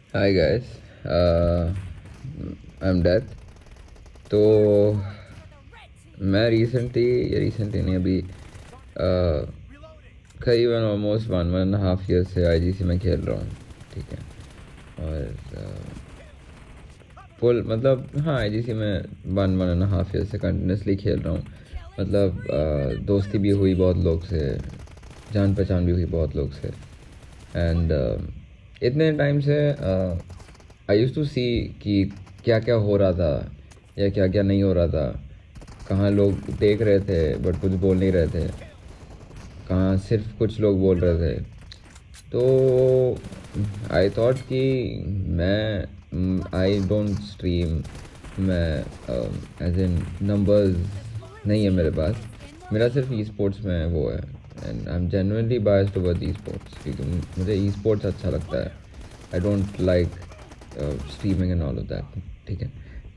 Hi guys, I am death. तो मैं recently नहीं, अभी करीबन ऑलमोस्ट 1.5 ईयर से आईजीसी में खेल रहा हूँ। ठीक है। और फुल मतलब हाँ, आईजीसी में 1.5 ईयर से कंटिन्यूसली खेल रहा हूँ। मतलब दोस्ती भी हुई बहुत लोग से, जान पहचान भी हुई बहुत लोग से। एंड इतने टाइम से आई यूज़ टू सी कि क्या क्या हो रहा था या क्या क्या नहीं हो रहा था। कहाँ लोग देख रहे थे बट कुछ बोल नहीं रहे थे, कहाँ सिर्फ कुछ लोग बोल रहे थे। तो आई थॉट कि मैं आई डोंट स्ट्रीम। मैं एज इन नंबर्स नहीं है मेरे पास। मेरा सिर्फ ई स्पोर्ट्स में वो है। And I am genuinely biased toward e sports, क्योंकि मुझे ई स्पोर्ट्स अच्छा लगता है। I don't like streaming and all of that. ठीक है।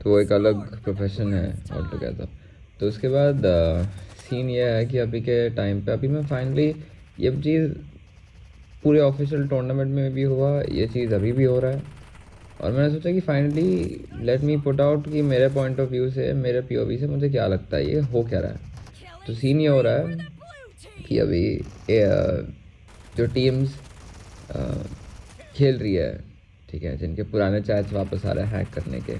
तो वो एक अलग प्रोफेशन है ऑल टुगेदर। तो उसके बाद सीन ये है कि अभी के टाइम पे अभी मैं फाइनली ये चीज़ पूरे ऑफिशियल टूर्नामेंट में भी हुआ, ये चीज़ अभी भी हो रहा है। और मैंने सोचा कि finally let me put out कि मेरे पॉइंट ऑफ व्यू से, मेरे पीओवी से मुझे क्या लगता है ये हो क्या रहा है। तो सीन ये हो रहा है कि अभी जो टीम्स खेल रही है, ठीक है, जिनके पुराने चैट्स वापस आ रहे हैं हैक करने के,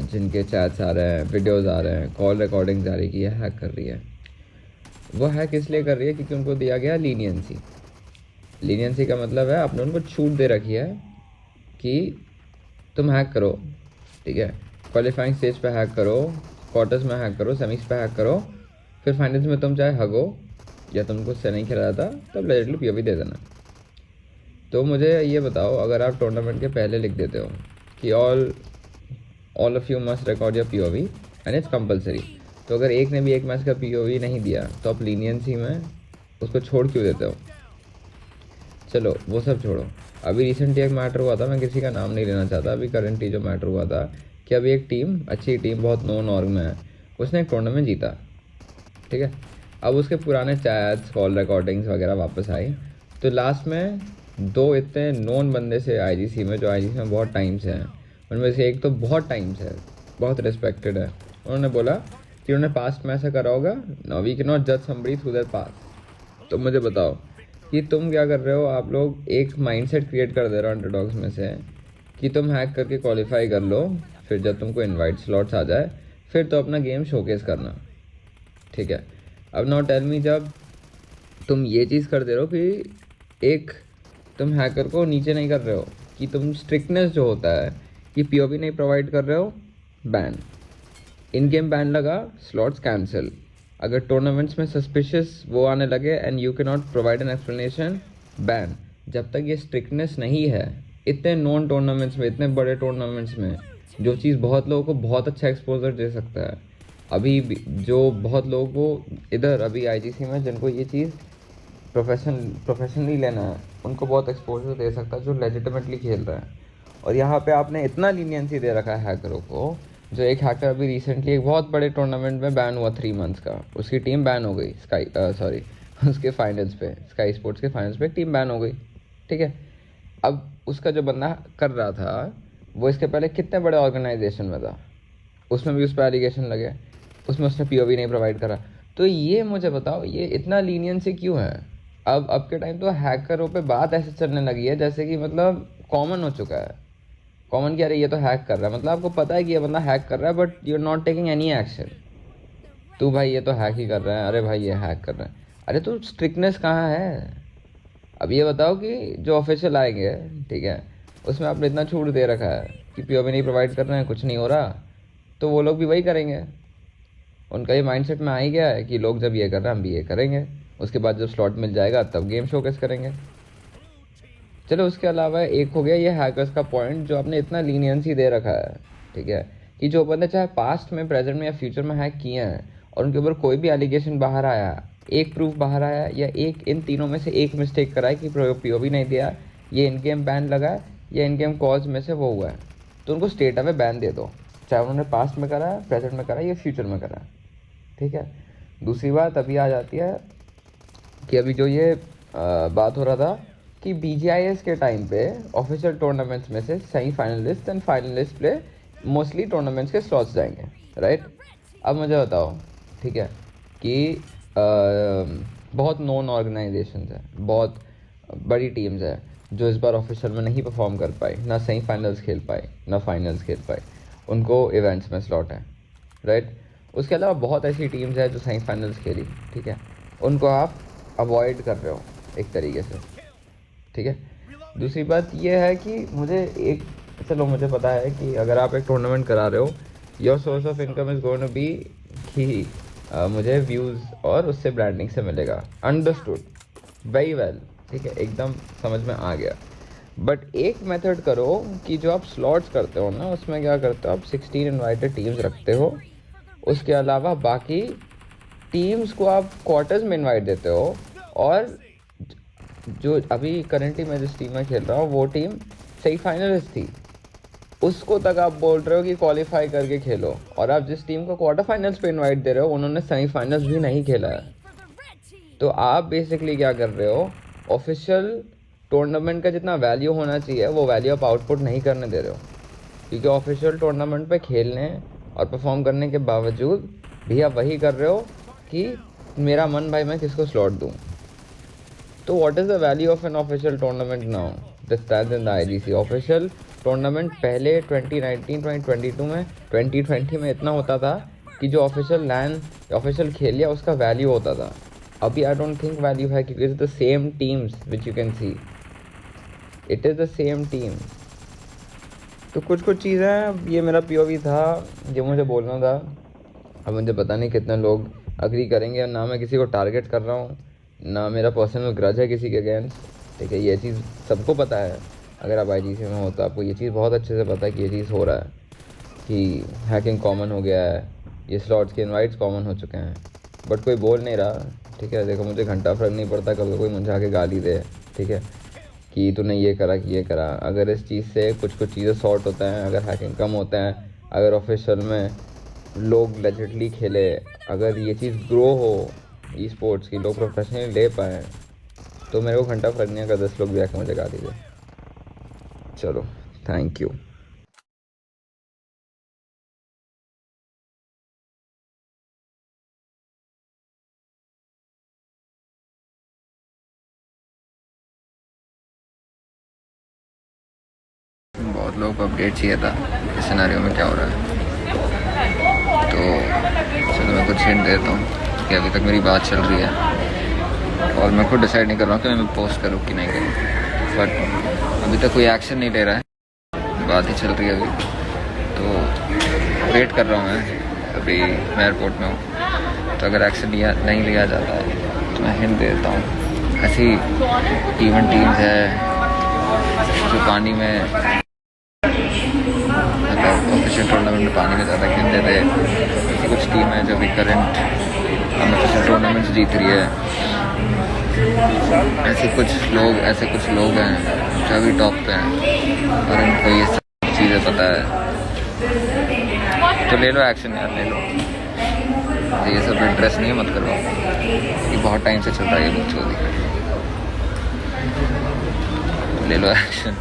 जिनके चैट्स आ रहे हैं, वीडियोस आ रहे हैं, कॉल रिकॉर्डिंग्स आ रही है कि ये हैक कर रही है। वो हैक इसलिए कर रही है क्योंकि उनको दिया गया लीनियंसी। लीनियंसी का मतलब है आपने उनको छूट दे रखी है कि तुम हैक करो। ठीक है। क्वालिफाइंग स्टेज पे हैक करो, क्वार्टर्स में हैक करो, सेमीज पे हैक करो, फिर फाइनल्स में तुम चाहे हगो या तुमको उससे नहीं खेला जाता तब लेजिटली पीओवी दे देना। तो मुझे ये बताओ, अगर आप टूर्नामेंट के पहले लिख देते हो कि all of you must record your POV and it's compulsory, तो अगर एक ने भी एक मैच का पीओवी नहीं दिया तो आप लीनियंसी में उसको छोड़ क्यों देते हो? चलो वो सब छोड़ो। अभी रिसेंटली एक मैटर हुआ था, मैं किसी का नाम नहीं लेना चाहता, अभी करंटली जो मैटर हुआ था कि अभी एक टीम, अच्छी टीम, बहुत नोन ऑर्ग में है, उसने एक टूर्नामेंट जीता। ठीक है। अब उसके पुराने चैट्स, कॉल रिकॉर्डिंग्स वगैरह वापस आई। तो लास्ट में दो इतने नोन बंदे से आईजीसी में, जो आईजीसी में बहुत टाइम से हैं, उनमें से एक तो बहुत टाइम से है, बहुत रिस्पेक्टेड है। उन्होंने बोला कि उन्होंने पास्ट में ऐसा करा होगा, नो वी कैन नॉट जज समबडी थ्रू देयर पास्ट। तो मुझे बताओ कि तुम क्या कर रहे हो? आप लोग एक माइंडसेट क्रिएट कर दे रहे हो अंडरडॉग्स में से कि तुम हैक करके क्वालिफाई कर लो, फिर जब तुमको इनवाइट स्लॉट्स आ जाए फिर तो अपना गेम शोकेस करना। ठीक है। अब नाउ टेल मी, जब तुम ये चीज़ कर दे रहे हो कि एक तुम हैकर को नीचे नहीं कर रहे हो, कि तुम स्ट्रिक्टनेस जो होता है कि पीओवी नहीं प्रोवाइड कर रहे हो, बैन, इन गेम बैन लगा, स्लॉट्स कैंसिल। अगर टूर्नामेंट्स में सस्पिशियस वो आने लगे and you can not provide an explanation, ban. जब तक ये स्ट्रिक्टनेस नहीं है, इतने नॉन टूर्नामेंट्स में, इतने बड़े टूर्नामेंट्स में, जो चीज़ बहुत लोगों को बहुत अच्छा एक्सपोजर दे सकता है, अभी जो बहुत लोगों को इधर अभी आईजीसी में जिनको ये चीज़ प्रोफेशनली लेना है, उनको बहुत एक्सपोजर दे सकता है जो लेजिटिमेटली खेल रहे हैं। और यहाँ पे आपने इतना लीनियंसी दे रखा है हैकरों को। जो एक हैकर अभी रिसेंटली एक बहुत बड़े टूर्नामेंट में बैन हुआ 3 मंथ्स का, उसकी टीम बैन हो गई, स्काई सॉरी उसके फाइनल्स पे, स्काई स्पोर्ट्स के फाइनल्स पे एक टीम बैन हो गई। ठीक है। अब उसका जो बंदा कर रहा था वो इसके पहले कितने बड़े ऑर्गेनाइजेशन में था, उसमें भी उस पर एलिगेशन लगे, उसमें उसने पीओवी नहीं प्रोवाइड करा। तो ये मुझे बताओ, ये इतना लीनियंसी क्यों है? अब के टाइम तो हैकरों पे बात ऐसे चलने लगी है जैसे कि मतलब कॉमन हो चुका है। कॉमन क्या रही, ये तो हैक कर रहा है, मतलब आपको पता है कि ये बंदा हैक कर रहा है but you are not taking any action. तू भाई ये तो हैक ही कर रहा है, अरे भाई ये हैक कर रहा है, अरे तो स्ट्रिक्टनेस कहाँ है? अब ये बताओ कि जो ऑफिशियल आएंगे, ठीक है, उसमें आपने इतना छूट दे रखा है कि पीओवी नहीं प्रोवाइड कर रहे हैं, कुछ नहीं हो रहा, तो वो लोग भी वही करेंगे। उनका ये माइंडसेट में आ ही गया है कि लोग जब ये कर रहे हैं हम भी ये करेंगे, उसके बाद जब स्लॉट मिल जाएगा तब गेम शोकेस करेंगे। चलो उसके अलावा एक हो गया ये हैकर्स का पॉइंट, जो आपने इतना लीनियंसी दे रखा है, ठीक है, कि जो बंदे चाहे पास्ट में, प्रेजेंट में या फ्यूचर में हैक किए हैं और उनके ऊपर कोई भी एलिगेशन बाहर आया, एक प्रूफ बाहर आया या एक इन तीनों में से एक मिस्टेक करा है कि पीओवी नहीं दिया, ये इन गेम बैन लगा है या इन गेम कॉज में से वो हुआ है, तो उनको स्टेट अवे बैन दे दो, चाहे उन्होंने पास्ट में करा है, प्रेजेंट में करा है या फ्यूचर में करा है। ठीक है। दूसरी बात अभी आ जाती है कि अभी जो ये बात हो रहा था कि BGIS के टाइम पे ऑफिशियल टूर्नामेंट्स में से semifinalist and finalist play mostly tournaments के स्लॉट्स जाएंगे, राइट। अब मुझे बताओ, ठीक है, कि बहुत नोन ऑर्गेनाइजेशंस है, बहुत बड़ी टीम्स है जो इस बार ऑफिशियल में नहीं परफॉर्म कर पाई, ना सेमीफाइनल्स खेल पाए ना फाइनल्स खेल पाए, उनको इवेंट्स में स्लॉट है, राइट। उसके अलावा बहुत ऐसी टीम्स है जो सेमीफाइनल्स खेली, ठीक है, उनको आप अवॉइड कर रहे हो एक तरीके से, ठीक है। दूसरी बात ये है कि चलो मुझे पता है कि अगर आप एक टूर्नामेंट करा रहे हो, your source of income is going to be कि मुझे व्यूज़ और उससे ब्रांडिंग से मिलेगा, अंडरस्टूड, वेरी वेल, ठीक है, एकदम समझ में आ गया। बट एक मेथड करो कि जो आप स्लॉट्स करते हो ना, उसमें क्या करते हो आप 16 इन्वाइटेड टीम्स रखते हो, उसके अलावा बाकी टीम्स को आप क्वार्टर्स में इनवाइट देते हो, और जो अभी करंटली मैं जिस टीम में खेल रहा हूँ वो टीम सही फाइनलिस्ट थी, उसको तक आप बोल रहे हो कि क्वालिफाई करके खेलो, और आप जिस टीम को क्वार्टर फाइनल्स पे इनवाइट दे रहे हो उन्होंने सेमीफाइनल्स भी नहीं खेला है। तो आप बेसिकली क्या कर रहे हो, ऑफिशियल टूर्नामेंट का जितना वैल्यू होना चाहिए वो वैल्यू आप आउटपुट नहीं करने दे रहे हो, क्योंकि ऑफिशियल टूर्नामेंट पे खेलने और परफॉर्म करने के बावजूद भी आप वही कर रहे हो कि मेरा मन भाई मैं किसको स्लॉट दूँ। तो what is the value of an official tournament now that stands in the IGC? Official tournament पहले 2019-2022 में 2020 में इतना होता था कि जो ऑफिशियल खेल लिया उसका वैल्यू होता था। अभी आई डोंट थिंक वैल्यू है, क्योंकि it's the same teams which you can see, it is the same team. तो कुछ चीज़ें, ये मेरा POV था, जो मुझे बोलना था। अब मुझे पता नहीं कितने लोग अग्री करेंगे, ना मैं किसी को टारगेट कर रहा हूँ, ना मेरा पर्सनल ग्रज है किसी के अगेंस्ट, ठीक है। ये चीज़ सबको पता है, अगर आप IGC में हो तो आपको ये चीज़ बहुत अच्छे से पता है कि ये चीज़ हो रहा है, कि हैकिंग कॉमन हो गया है, ये स्लॉट्स के इनवाइट्स कॉमन हो चुके हैं, बट कोई बोल नहीं रहा, ठीक है। देखो मुझे घंटा फर्क नहीं पड़ता, कभी कोई मुझे आके गाली दे, ठीक है, कि तूने ये करा कि ये करा। अगर इस चीज़ से कुछ चीज़ें सॉर्ट होता है, अगर हैकिंग कम होता है, अगर ऑफिशियल में लोग लेजिटली खेले, अगर ये चीज़ ग्रो हो ई स्पोर्ट्स की, लोग प्रोफेशनली ले पाए, तो मेरे को घंटा फर्क नहीं अगर 10 लोग भी आके मुझे गाली दे। चलो, थैंक यू। बहुत लोगों को अपडेट चाहिए था इस सिनेरियो में क्या हो रहा है, तो चलो मैं कुछ हिंट देता हूँ कि अभी तक मेरी बात चल रही है और मैं खुद डिसाइड नहीं कर रहा हूँ कि मैं पोस्ट करूँ कि नहीं करूँ, बट अभी तक कोई एक्शन नहीं ले रहा है, बात ही चल रही है अभी। तो वेट कर रहा हूँ मैं, अभी मैं एयरपोर्ट में हूँ, तो अगर एक्शन नहीं लिया जाता है तो मैं हिंट देता हूँ। ऐसी इवेंट टीम्स है जो पानी में, मतलब ऑफिशियल टूर्नामेंट में पानी में ज़्यादा खेलते थे, ऐसी कुछ टीम है जो भी करंट अनऑफिशियल टूर्नामेंट्स जीत रही है। ऐसे कुछ लोग हैं जो अभी टॉप पे हैं और इनको ये सब चीज़ें पता है, तो ले लो एक्शन यार, ले लो। ये सब इंटरेस्ट नहीं है, मत करो, ये बहुत टाइम से चल रहा है ये बकचोदी, ले लो एक्शन।